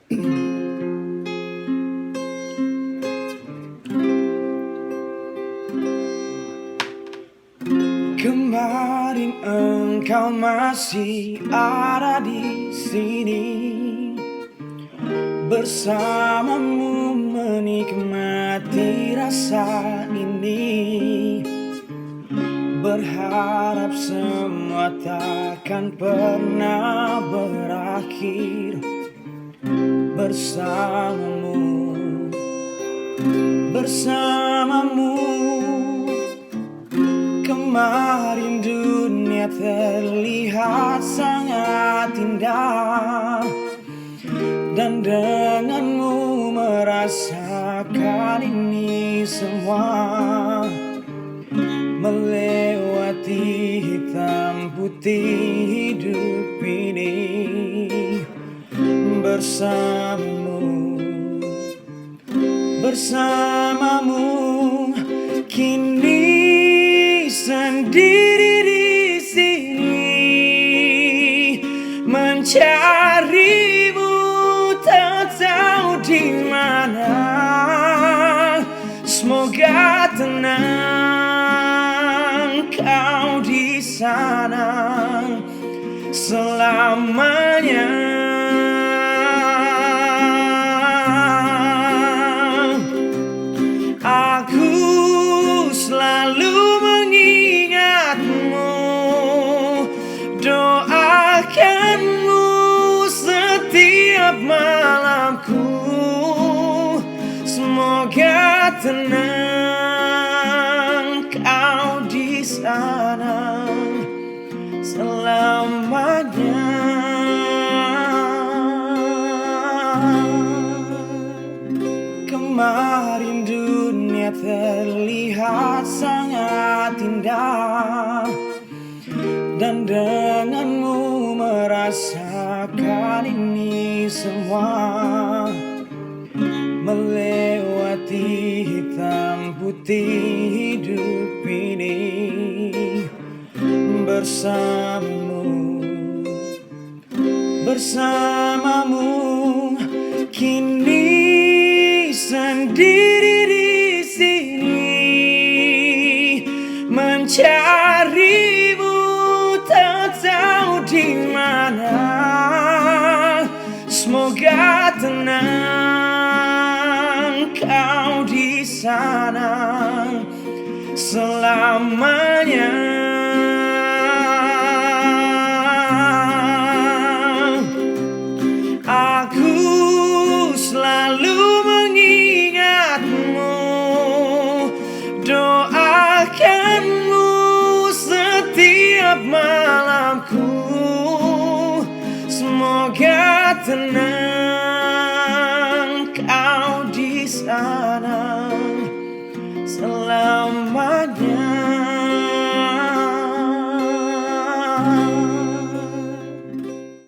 Kemarin engkau masih ada di sini, bersamamu menikmati rasa ini. Berharap semua takkan pernah berakhir bersamamu. Kemarin dunia terlihat sangat indah, dan denganmu merasakan ini semua. Melewati hitam putih hidup ini bersamamu. Kini sendiri di sini, mencarimu tak tahu di mana. Semoga tenang kau di sana selamanya. Aku selalu mengingatmu, doakanmu setiap malamku. Semoga tenang kau di sana selamanya. Kemarin dunia terlihat sangat indah, dan denganmu merasakan ini semua. Melewati hitam putih hidup ini bersamamu. Kini sendiri di sini, mencarimu tak tahu di mana. Semoga tenang kau di sana selamanya. Aku selalu mengingatmu, doakanmu setiap malamku. Semoga tenang kau di sana selamanya.